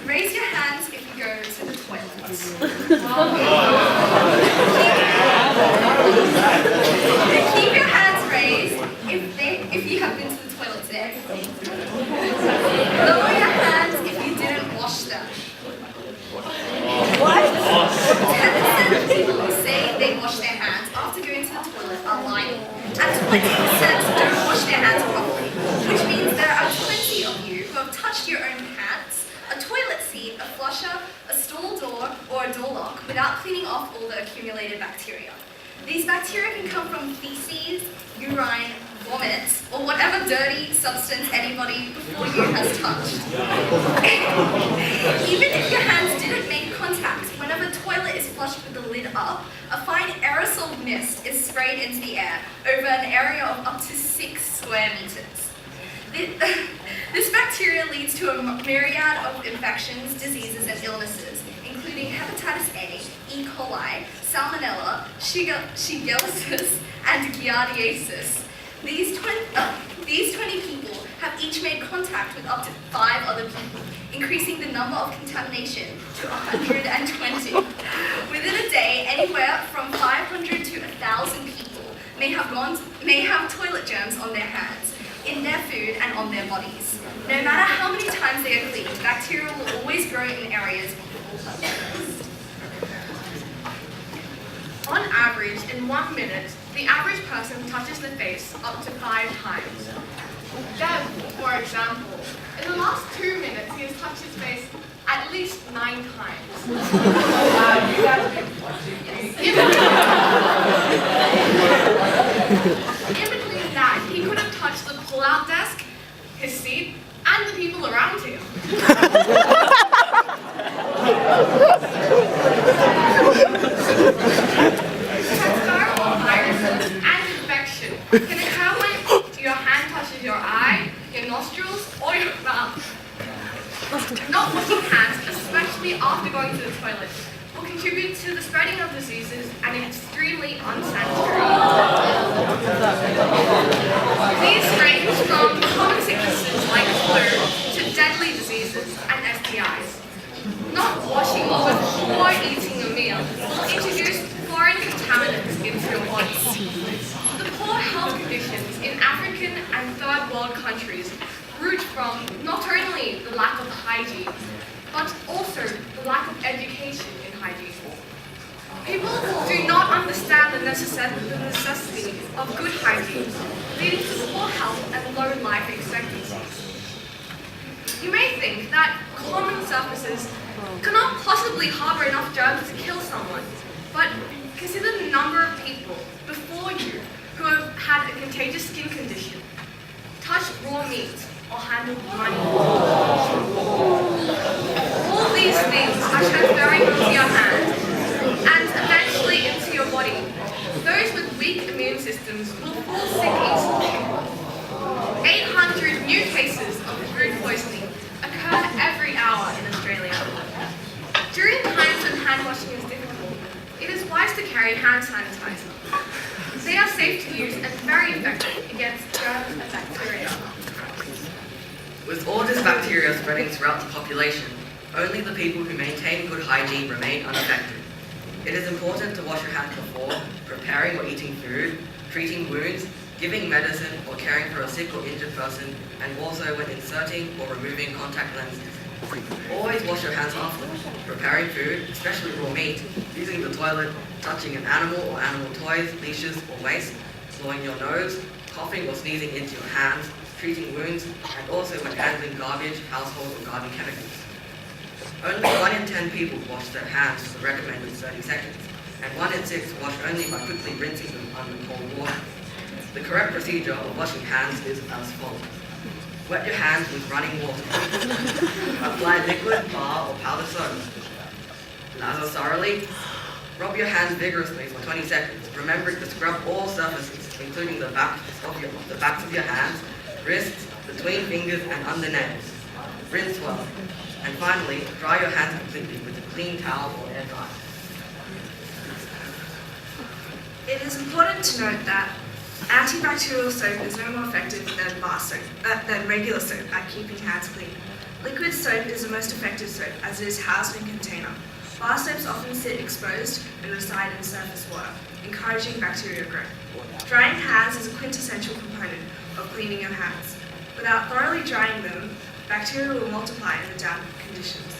Raise your hands if you go to the toilet. Keep your hands raised if you have been to the toilet today. Lower your hands if you didn't wash them. What? 10% of people who say they wash their hands after going to the toilet are lying. And 20% don't wash their hands properly, which means there are 20 of you who have touched your own pants, a toilet seat, a flusher, a stall door, or a door lock without cleaning off all the accumulated bacteria. These bacteria can come from feces, urine, vomit, or whatever dirty substance anybody before you has touched. Even if your hands didn't make contact, whenever the toilet is flushed with the lid up, a fine aerosol mist is sprayed into the air over an area of up to 6 square meters. This bacteria leads to a myriad of infections, diseases, and illnesses, including hepatitis A, E. coli, salmonella, shigellosis, and giardiasis. These 20 people have each made contact with up to 5 other people, increasing the number of contamination to 120. Within a day, anywhere from 500 to 1,000 people may have toilet germs on their hands, in their food, and on their bodies. No matter how many times they are cleaned, bacteria will always grow in areas people touch. On average, in 1 minute, the average person touches the face up to 5 times. Dev, for example, in the last 2 minutes, he has touched his face at least 9 times. In between that, he could have touched the pull-out desk, his seat, and the people around him. Transferable viruses and infection can occur when your hand touches your eye, your nostrils, or your mouth. Not washing hands, especially after going to the toilet, will contribute to the spreading of diseases and is extremely unsanitary. These range from common sicknesses like flu to deadly diseases and STIs. Not washing before eating a meal will introduce foreign contaminants into your body. The poor health conditions in African and third world countries root from not only the lack of hygiene, but also the lack of education in hygiene. People do not understand the necessity of good hygiene, leading to poor health and low life expectancies. You may think that common surfaces cannot possibly harbor enough germs to kill someone, but consider the number of people before you who have had a contagious skin condition, touched raw meat, or handled money. All these things are transferring into your hands and eventually into your body. Those with weak immune systems will fall sick easily. 800 new cases of food poisoning occur every hour in Australia. During times when hand washing is difficult, it is wise to carry hand sanitizer. They are safe to use and very effective against germs and bacteria. With all this bacteria spreading throughout the population, only the people who maintain good hygiene remain unaffected. It is important to wash your hands before preparing or eating food, treating wounds, giving medicine or caring for a sick or injured person, and also when inserting or removing contact lenses. Always wash your hands after preparing food, especially raw meat, using the toilet, touching an animal or animal toys, leashes or waste, blowing your nose, coughing or sneezing into your hands, treating wounds, and also when handling garbage, household or garden chemicals. Only 1 in 10 people wash their hands for the recommended 30 seconds, and 1 in 6 wash only by quickly rinsing them under cold water. The correct procedure of washing hands is as follows. Wet your hands with running water. Apply liquid, bar, or powdered soap. Lather thoroughly. Rub your hands vigorously for 20 seconds, remembering to scrub all surfaces, including the backs of your hands, wrists, between fingers, and under nails. Rinse well. And finally, dry your hands completely with a clean towel or air dryer. It is important to note that antibacterial soap is no more effective than regular soap at keeping hands clean. Liquid soap is the most effective soap as it is housed in a container. Bar soaps often sit exposed and reside in surface water, encouraging bacterial growth. Drying hands is a quintessential component of cleaning your hands. Without thoroughly drying them, bacteria will multiply in the damp conditions.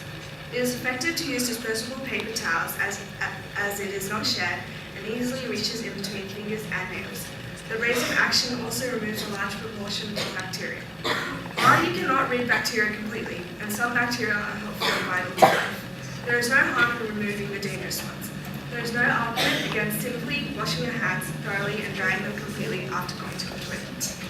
It is effective to use disposable paper towels as it is not shared and easily reaches in between fingers and nails. The razor action also removes a large proportion of bacteria. While you cannot rid bacteria completely, and some bacteria are helpful and vital to life, there is no harm in removing the dangerous ones. There is no argument against simply washing your hands thoroughly and drying them completely after going to the toilet.